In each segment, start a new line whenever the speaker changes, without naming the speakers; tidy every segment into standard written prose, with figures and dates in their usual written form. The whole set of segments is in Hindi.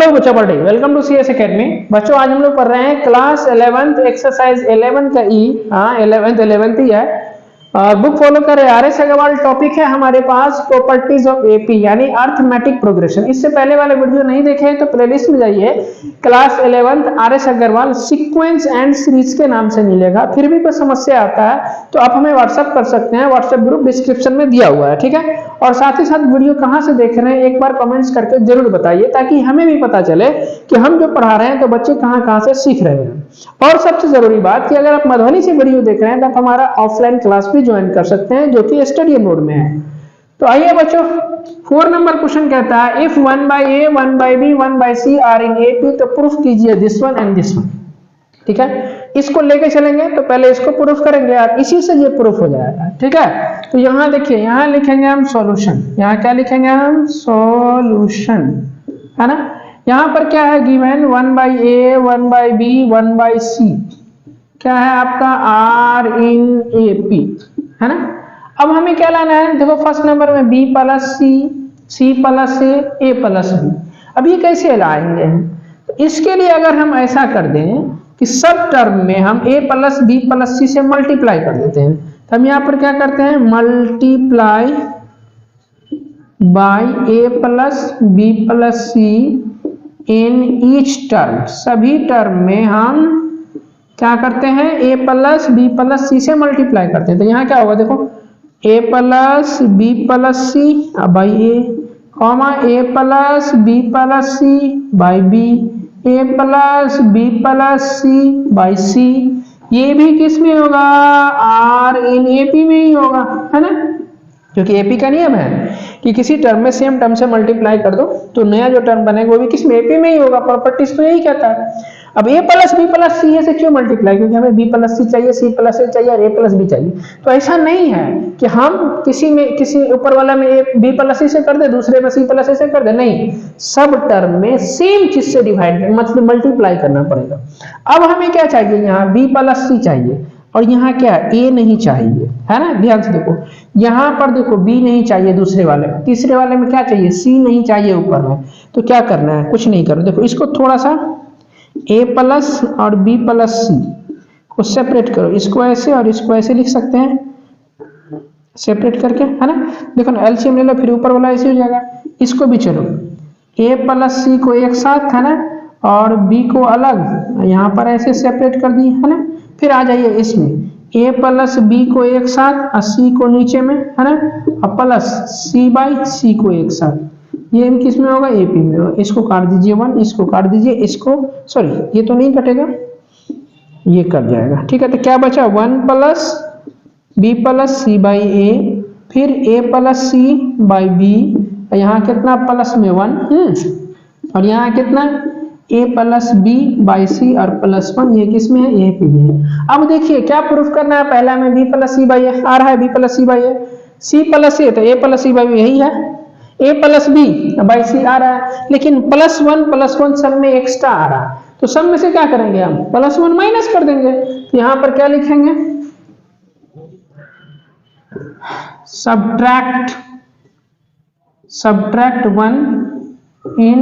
हेलो बच्चों, birthday welcome to CS academy. बच्चों आज हम लोग पढ़ रहे हैं क्लास 11th एक्सरसाइज 11 का ई। हाँ 11th ही है और बुक फॉलो कर रहे हैं। RS अग्रवाल टॉपिक है हमारे पास प्रॉपर्टीज ऑफ एपी यानी अर्थमेटिक प्रोग्रेशन। इससे पहले वाले वीडियो नहीं देखे हैं तो प्लेलिस्ट में जाइए, class 11th RS Agarwal sequence and series के नाम से मिलेगा। फिर भी कोई समस्या आता है तो आप हमें व्हाट्सएप कर सकते हैं, व्हाट्सएप ग्रुप डिस्क्रिप्शन में दिया हुआ है, ठीक है। और साथ ही साथ वीडियो कहाँ से देख रहे हैं एक बार कमेंट्स करके जरूर बताइए, ताकि हमें भी पता चले कि हम जो पढ़ा रहे हैं तो बच्चे कहाँ कहाँ से सीख रहे हैं। और सबसे जरूरी बात कि अगर आप मधुबनी से वीडियो देख रहे हैं तो आप हमारा ऑफलाइन क्लास भी ज्वाइन कर सकते हैं जो कि स्टडी मोड में है। तो आइए बच्चों, 4 नंबर क्वेश्चन कहता है if 1/a 1/b 1/c are in AP तो प्रूफ कीजिए this one and this one. ठीक है, इसको लेके चलेंगे तो पहले इसको प्रूफ करेंगे और इसी से ये प्रूफ हो जाएगा। ठीक है, तो यहाँ देखिए, यहाँ लिखेंगे हम सॉल्यूशन। यहाँ क्या लिखेंगे हम? सॉल्यूशन, है ना। यहाँ पर क्या है गिवन? 1/a 1/b 1/c क्या है आपका? R इन AP, है ना। अब हमें क्या लाना है? देखो फर्स्ट नंबर में b + c, c + a + b। अब ये कैसे लाएंगे? तो इसके लिए अगर हम ऐसा कर दें कि सब टर्म में हम a + b + c से मल्टीप्लाई कर देते हैं, तो हम यहाँ पर क्या करते हैं? Multiply by a + b + c in each term. सभी टर्म में हम क्या करते हैं? a + b + c से मल्टीप्लाई करते हैं। तो यहाँ क्या होगा? देखो a + b + c by a, comma a + b + c by b, a + b + c by c। ये भी किस में होगा? R इन AP में ही होगा, है ना। क्योंकि AP का नियम है कि किसी टर्म में सेम टर्म से मल्टीप्लाई कर दो तो नया जो टर्म बनेगा वो भी किस में? AP में ही होगा। प्रॉपर्टीज तो यही कहता है। अब a + b + c से क्यों मल्टीप्लाई? क्योंकि हमें b + c चाहिए, c + a चाहिए और a + b चाहिए। तो ऐसा नहीं है कि हम किसी ऊपर वाला में b + c से कर दे, दूसरे में c + a से कर दे, नहीं, सब टर्म में सेम चीज से डिवाइड मतलब मल्टीप्लाई करना पड़ेगा। अब हमें क्या चाहिए? यहाँ b + c चाहिए और यहाँ क्या? a नहीं चाहिए, है ना। ध्यान से देखो, यहाँ पर देखो b नहीं चाहिए दूसरे वाले में, तीसरे वाले में क्या चाहिए? c नहीं चाहिए ऊपर में। तो क्या करना है? कुछ नहीं करो, देखो इसको थोड़ा सा a प्लस और b + c को सेपरेट करो। इसको ऐसे और इसको ऐसे लिख सकते हैं सेपरेट करके, है ना। देखो ना, एलसीएम ले लो, फिर ऊपर वाला ऐसे हो जाएगा। इसको भी चलो a + c को एक साथ, है ना, और b को अलग यहाँ पर ऐसे सेपरेट कर दिए, है ना। फिर आ जाइए इसमें a + b को एक साथ और c को नीचे में, है ना, और प्लस c/c को एक साथ। ये किस में होगा? AP में होगा। इसको काट दीजिए 1, इसको काट दीजिए, इसको सॉरी ये तो नहीं कटेगा, ये कट जाएगा। ठीक है, तो क्या बचा? 1 + b + c/a, फिर a + c/b, यहाँ कितना? प्लस में 1, और यहाँ कितना? a + b/c और +1, ये किस में है? AP में है। अब देखिए क्या प्रूफ करना है? पहला में b + c/a आ रहा है, b + c/a, c + a तो a + c/b यही है, a + b/c आ रहा है, लेकिन +1 सब में एक्स्ट्रा आ रहा है। तो सब में से क्या करेंगे? हम +1 माइनस कर देंगे। तो यहाँ पर क्या लिखेंगे? सब्ट्रैक्ट 1 इन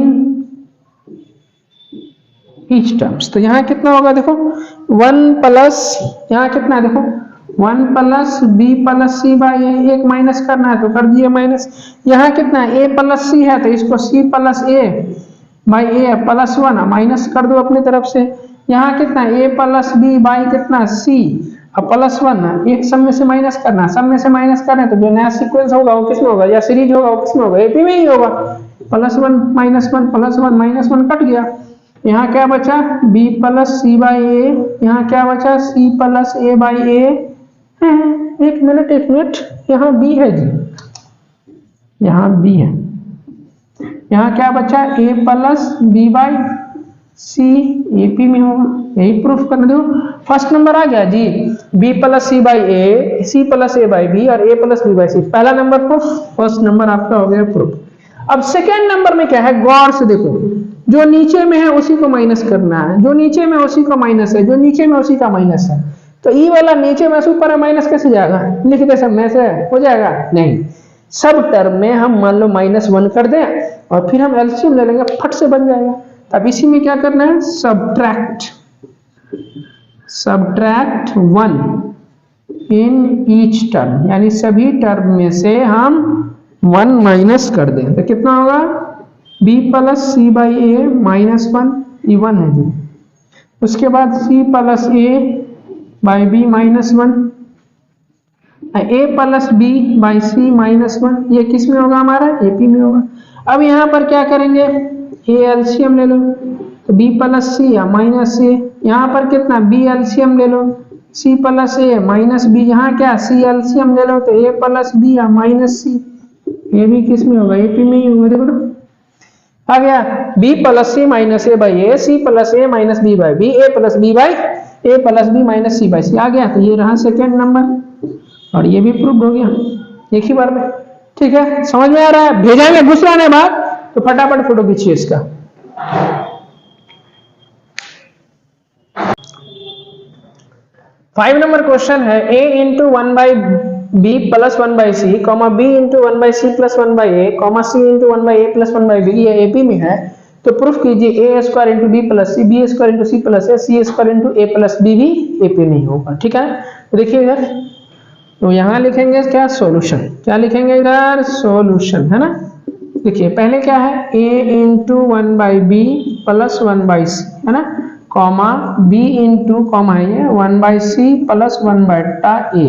ईच टर्म्स। तो यहाँ कितना होगा? देखो 1 प्लस यहाँ कितना है? देखो 1 + b + c/a, एक माइनस करना है तो कर दिए माइनस। यहाँ कितना है? a + c है तो इसको c + a/a +1 माइनस कर दो अपनी तरफ से। यहाँ कितना है? a + b/ कितना? c और +1, एक सब में से माइनस करना, सब में से माइनस करना तो जो नया सीक्वेंस होगा वो किसमें होगा? या सीरीज होगा वो किसमें होगा? AP में ही होगा। +1 - 1 +1 -1 कट गया। यहाँ क्या बचा? b + c/a, यहाँ क्या बचा? c + a/a। एक मिनट, यहाँ b है जी, यहाँ b है। यहाँ क्या बचा? a + b/c AP में होगा। यही प्रूफ करना। दो फर्स्ट नंबर आ गया जी, b + c/a, c + a/b और a + b/c। पहला नंबर प्रूफ, फर्स्ट नंबर आपका हो गया प्रूफ। अब सेकेंड नंबर में क्या है? गौर से देखो, जो नीचे में है उसी को माइनस करना है, जो नीचे में उसी का माइनस है, जो नीचे में उसी का माइनस है। तो ई वाला नीचे में से ऊपर है, माइनस कैसे जाएगा? लिख दे सब में से, हो जाएगा? नहीं, सब टर्म में हम मान लो -1 कर दें और फिर हम एलसीएम ले लेंगे, फट से बन जाएगा। अब इसी में क्या करना है, सब्ट्रैक्ट 1 इन ईच टर्म, यानी सभी टर्म में से हम 1 माइनस कर दें तो कितना होगा, b plus C by A minus 1, ये 1 है जी। उसके बाद c plus A by B minus 1, a plus B by C minus 1, ये किस में होगा हमारा, AP में होगा। अब यहाँ पर क्या करेंगे, a एलसीएम ले लो तो b प्लस सी या माइनस ए, यहाँ पर कितना b एलसीएम ले लो, c plus A minus B, यहाँ क्या c एलसीएम ले लो तो a प्लस बी या माइनस सी, ये भी किस में होगा, AP में ही होगा। देखो ना आ गया, b plus C minus A by A, C plus A minus B by B, A plus B by A plus B minus C by C आ गया। तो ये रहा सेकेंड नंबर और ये भी प्रूव हो गया एक ही बार में। ठीक है, समझ में आ रहा है, भेजेंगे दूसरा ने बात तो फटाफट फोटो खींचिए इसका। फाइव नंबर क्वेश्चन है, a into 1/b plus 1/c comma b into 1/c plus 1/a comma c into 1/a plus 1/b, ये AP में है तो प्रूफ कीजिए a square into b plus c, b square into c plus a, c square into a plus b भी AP में ही होगा। ठीक है, तो देखिए इधर, तो यहाँ लिखेंगे क्या, सॉल्यूशन, क्या लिखेंगे इधर, सॉल्यूशन, है ना। देखिए पहले क्या है, a into 1/b plus 1/c, है ना, कॉमा b इंटू कॉमा है ये 1/c प्लस 1/a,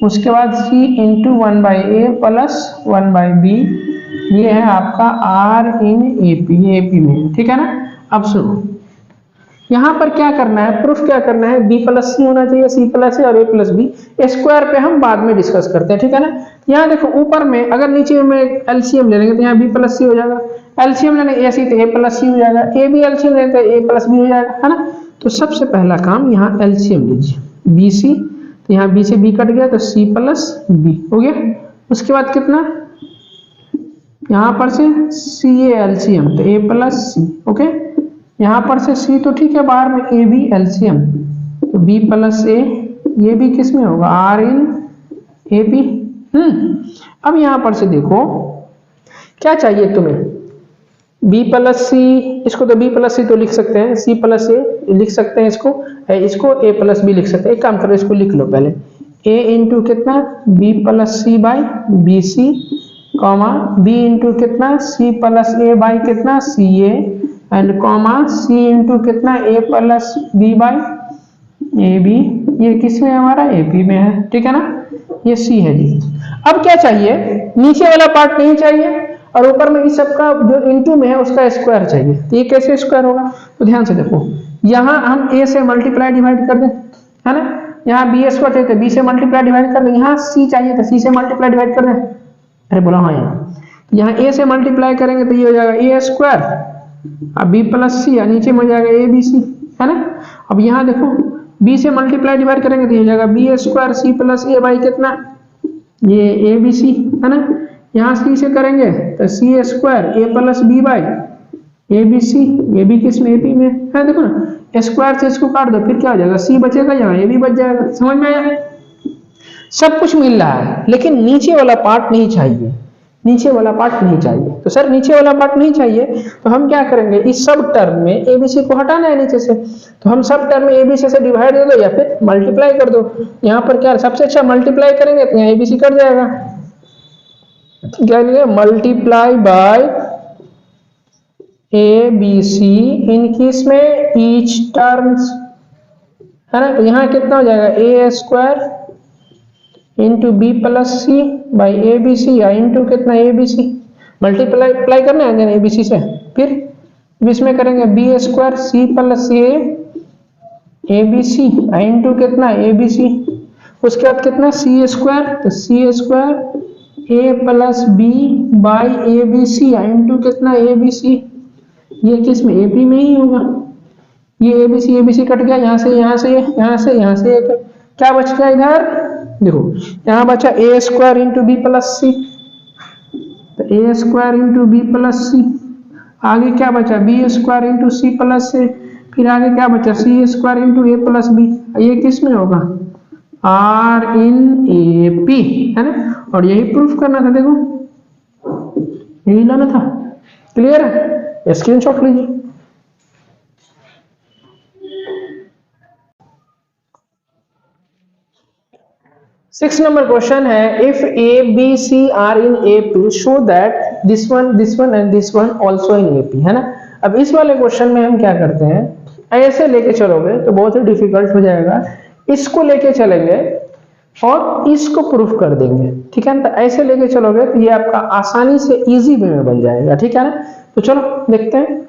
उसके बाद c into 1/a plus 1/b, ये है आपका r इन AP, ये AP में। ठीक है ना। अब सुनो, यहाँ पर क्या करना है, प्रूफ क्या करना है, b प्लस सी होना चाहिए, c प्लस ए और a प्लस बी, स्क्वायर पे हम बाद में डिस्कस करते हैं। ठीक है ना। यहाँ देखो ऊपर में अगर नीचे में एलसीएम ले लेंगे तो यहाँ b प्लस सी हो जाएगा, एलसीएम लेने ए सी तो a प्लस सी हो जाएगा, ए बी एलसीएम लेने तो a प्लस बी हो जाएगा, है ना। तो सबसे पहला काम यहाँ एलसीएम लीजिए, बी सी, तो यहाँ b से b कट गया तो c प्लस b हो गया। उसके बाद कितना, यहाँ पर से सी ए एलसीएम तो a प्लस सी, ओके। यहाँ पर से c तो ठीक है, बाहर में a भी एलसीएम तो b प्लस a, ये भी किस में होगा, r इन AP। अब यहाँ पर से देखो क्या चाहिए तुम्हें, b प्लस सी, इसको तो b प्लस सी तो लिख सकते हैं, c प्लस ए लिख सकते हैं, इसको a प्लस बी लिख सकते हैं। एक काम करो, इसको लिख लो पहले, a इंटू कितना, b plus C by B C, comma b into कितना, c प्लस ए बाई कितना, C A, and comma c into कितना, a plus B by A B, ये किस में है हमारा, AP में है। ठीक है ना, ये c है जी। अब क्या चाहिए, नीचे वाला पार्ट नहीं चाहिए और ऊपर में इस सबका जो इंटू में है उसका स्क्वायर चाहिए। तो ये कैसे स्क्वायर होगा, तो ध्यान से देखो, यहाँ हम a से मल्टीप्लाई डिवाइड कर दें, है ना, यहाँ b स्क्वायर चाहिए तो b से मल्टीप्लाई डिवाइड कर दें, यहाँ c चाहिए तो c से मल्टीप्लाई डिवाइड कर दें। अरे बोला हाँ, यहाँ a से मल्टीप्लाई करेंगे तो ये हो जाएगा a स्क्वायर, अब b प्लस सी, नीचे में हो जाएगा a b सी, है ना। अब यहाँ देखो b से मल्टीप्लाई डिवाइड करेंगे तो ये हो जाएगा b square c plus a by कितना, ये a b सी, है ना। यहाँ c से करेंगे तो c square a plus b by A B C, ये भी किस में, AP में है। देखो ना, स्क्वायर से इसको काट दो, फिर क्या हो जाएगा, c बचेगा, यहाँ a भी बच जाएगा। समझ में आया, सब कुछ मिल रहा है लेकिन नीचे वाला पार्ट नहीं चाहिए, नीचे वाला पार्ट नहीं चाहिए। तो सर नीचे वाला पार्ट नहीं चाहिए तो हम क्या करेंगे, इस सब टर्म में ABC को हटाना है नीचे से, तो हम सब टर्म में ABC से डिवाइड दे दो या फिर मल्टीप्लाई कर दो। यहाँ पर क्या सबसे अच्छा मल्टीप्लाई करेंगे तो यहाँ ABC कट जाएगा, क्या लिखे, मल्टीप्लाई बाय ABC इन किस में, ईच टर्म्स, है ना। तो यहाँ कितना हो जाएगा, a square into b plus C by A B C, या इंटू कितना, ABC मल्टीप्लाई करना है ABC से, फिर इसमें करेंगे b square c plus A B C into कितना, ABC, उसके बाद कितना, c स्क्वायर, तो c square a plus B by A B C into कितना, ABC, ये किस में, AP में ही होगा। ये ABC कट गया, यहाँ से यहाँ से यहाँ से यहाँ से, क्या बच गया इधर, देखो यहाँ बचा a square into B plus C, तो a square into B plus C, आगे क्या बचा, b square into C plus से, फिर आगे क्या बचा, c square into a plus B, ये किस में होगा, r इन AP, है ना। और यही प्रूफ करना था, देखो यही लाना था। क्लियर है, स्क्रीनशॉट लीजिए। 6 नंबर क्वेश्चन है, if A B C are in A P show that this one and this one also in A P, है ना। अब इस वाले क्वेश्चन में हम क्या करते हैं, ऐसे लेके चलोगे तो बहुत ही डिफिकल्ट हो जाएगा, इसको लेके चलेंगे और इसको प्रूफ कर देंगे, ठीक है ना। तो ऐसे लेके चलोगे तो ये आपका आसानी से इजी वे में बन जाएगा, ठीक है ना। तो चलो देखते हैं,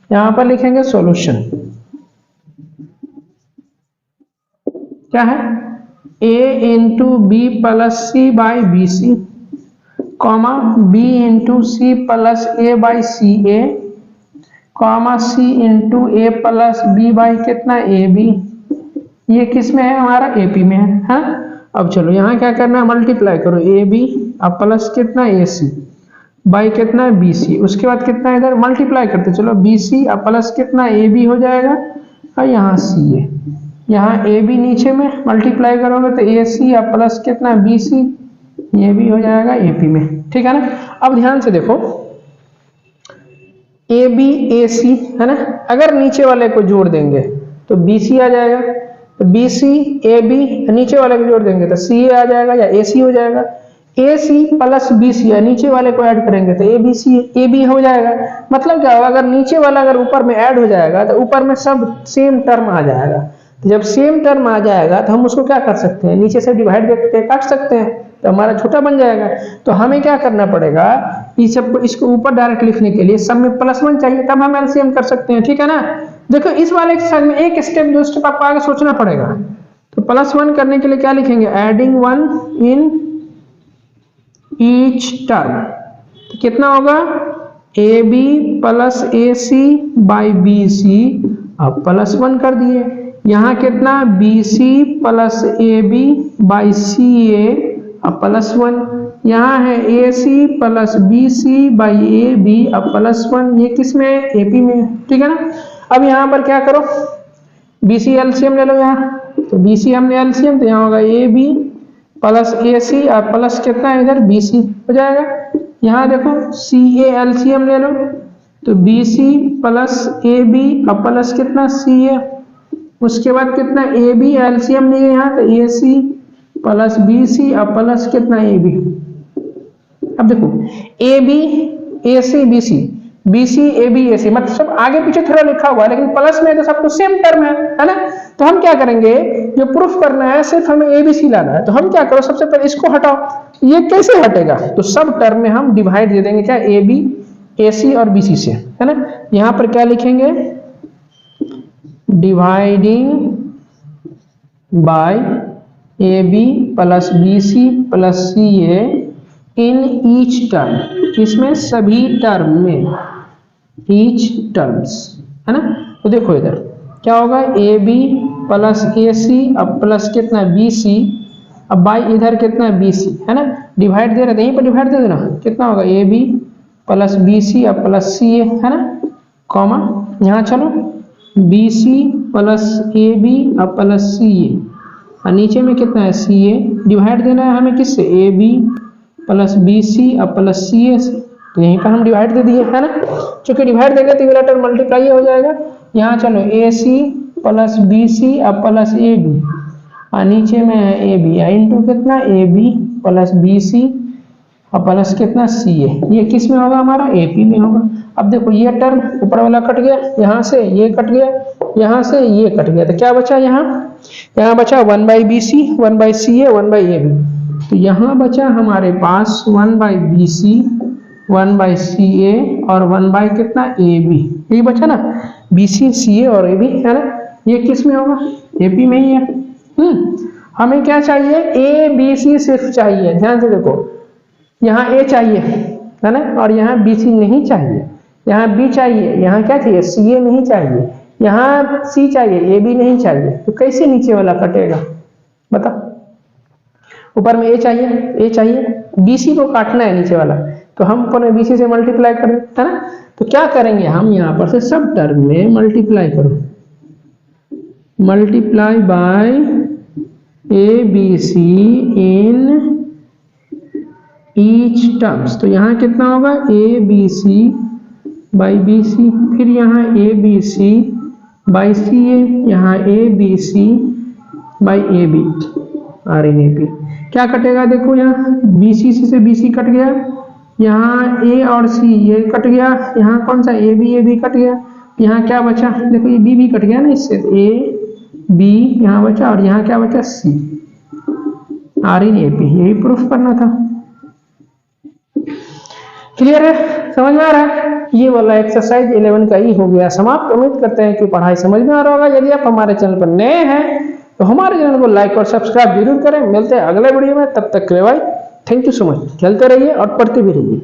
यहां पर लिखेंगे सॉल्यूशन, क्या है, a into B plus C by B C, comma B into C plus A by C A, comma C into A plus B by कितना ए बी। ये किस में है, हमारा ए पी में है, हाँ। अब चलो यहाँ क्या करना है, मल्टीप्लाई करो ए बी अब प्लस कितना ए सी बाई कितना बी सी, उसके बाद कितना इधर मल्टीप्लाई करते चलो बी सी अब प्लस कितना ए बी हो जाएगा, और यहाँ सी ए, यहाँ ए बी नीचे में मल्टीप्लाई करोगे तो ए सी अब प्लस कितना बी सी, ये भी हो जाएगा ए पी में, ठीक है ना। अब ध्यान से देखो, ए बी ए सी है ना, अगर नीचे वाले को जोड़ देंगे तो बी सी आ जाएगा, तो बी सी ए बी नीचे वाले को जोड़ देंगे तो सी ए आ जाएगा या ए सी हो जाएगा, ए सी प्लस बी सी नीचे वाले को ऐड करेंगे तो ए बी सी ए बी हो जाएगा। मतलब क्या होगा, अगर नीचे वाला अगर ऊपर में ऐड हो जाएगा तो ऊपर में सब सेम टर्म आ जाएगा, तो जब सेम टर्म आ जाएगा तो हम उसको क्या कर सकते हैं, नीचे से डिवाइड करके काट सकते हैं, तो हमारा छोटा बन जाएगा। तो हमें क्या करना पड़ेगा, इस सबको इसको ऊपर डायरेक्ट लिखने के लिए सब में +1 चाहिए, तब हम एलसीएम कर सकते हैं, ठीक है ना। देखो इस वाले एक्सरसाइज में एक स्टेप दो स्टेप आपको आगे सोचना पड़ेगा। तो +1 करने के लिए क्या लिखेंगे, एडिंग 1 इन ईच टर्म, तो कितना होगा A B plus A C by B C, अब +1 कर दिए, यहाँ कितना B C plus A B by C A अब +1, यहाँ है A C plus B C by A B अब +1, ये किस में है, ए पी में, ठीक है ना। अब यहाँ पर क्या करो, बी सी एलसीएम ले लो यहाँ, तो बी सी हमने एलसीएम, तो यहाँ होगा ए बी प्लस ए सी और प्लस कितना है इधर बी सी हो जाएगा। यहाँ देखो सी ए एलसीएम ले लो, तो B C plus A B और प्लस कितना सी ए, उसके बाद कितना ए बी एलसीएम लिए यहाँ, तो ए सी प्लस बी सी और प्लस कितना ए बी। अब देखो A B A C B C, B C A B A C, मतलब सब आगे पीछे थोड़ा लिखा हुआ है लेकिन प्लस में तो सब तो सेम टर्म है ना। तो हम क्या करेंगे, जो प्रूफ करना है सिर्फ हमें ए बी सी लाना है, तो हम क्या करो, सबसे पहले इसको हटाओ, ये कैसे हटेगा, तो सब टर्म में हम डिवाइड दे देंगे, क्या ए बी ए सी और बी सी से, है ना। यहाँ पर क्या लिखेंगे, dividing by A B plus B C plus C A in each term, इसमें सभी टर्म में, ईच टर्म्स, है ना। तो देखो इधर क्या होगा, ए बी प्लस ए सी अब प्लस कितना बी सी, अब बाई इधर कितना बी सी, है ना, डिवाइड दे रहे थे, यहीं पर डिवाइड दे देना, कितना होगा A B plus B C अब प्लस सी ए, है ना, कॉमा यहाँ चलो B C plus A B अब प्लस सी ए, और नीचे में कितना है सी ए, डिवाइड देना है हमें किससे, A B plus B C अब प्लस सी ए से, तो यहीं पर हम डिवाइड दे दिए, है ना। चूंकि डिवाइड देंगे तो ये लेटर मल्टीप्लाई हो जाएगा। यहाँ चलो ए सी प्लस बी सी अब प्लस ए बी, और नीचे में है ए बी इंटू कितना A B plus B C और प्लस कितना सी ए, ये किस में होगा, हमारा ए पी में होगा। अब देखो ये टर्म ऊपर वाला कट गया, यहाँ से ये कट गया, यहाँ से ये कट गया, तो क्या बचा, यहाँ बचा 1 by B C 1 by C A 1 by A B, तो यहाँ बचा हमारे पास 1 by B C 1 by C A और 1 बाई कितना ए बी, यही बचा ना, बी सी सी ए और ए बी, है ना। ये किस में होगा, ए पी में ही है। हमें क्या चाहिए, ए बी सी सिर्फ चाहिए, ध्यान से देखो, यहाँ ए चाहिए, है ना, और यहाँ बी सी नहीं चाहिए, यहाँ बी चाहिए, यहाँ क्या चाहिए, सी ए नहीं चाहिए, यहाँ सी चाहिए, ए बी नहीं चाहिए, तो कैसे नीचे वाला कटेगा, बता। ऊपर में ए चाहिए, बी सी को काटना है नीचे वाला, तो हम ऊपर में बी सी से मल्टीप्लाई करें, है ना। तो क्या करेंगे हम, यहाँ पर से सब टर्म में मल्टीप्लाई करो, multiply by A B C in each terms, तो यहाँ कितना होगा A B C by B C, फिर यहाँ A B C by C A, यहाँ A B C by A B are in A P, क्या कटेगा, देखो यहाँ BC से BC कट गया, यहाँ A और C ये कट गया, यहाँ कौन सा AB ये भी कट गया, यहाँ क्या बचा, देखो ये B भी कट गया ना इससे, A B यहाँ बचा और यहाँ क्या बचा C, R इन AP, यही प्रूफ करना था। क्लियर है, समझ में आ रहा है? ये वाला एक्सरसाइज 11 का ही हो गया समाप्त। उम्मीद करते हैं कि पढ़ाई समझ में आ रहा होगा। यदि आप हमारे चैनल पर नए हैं तो हमारे चैनल को लाइक और सब्सक्राइब जरूर करें। मिलते हैं अगले वीडियो में, तब तक के लिए bye, thank you so much. खेलते रहिए और पढ़ते भी रहिए।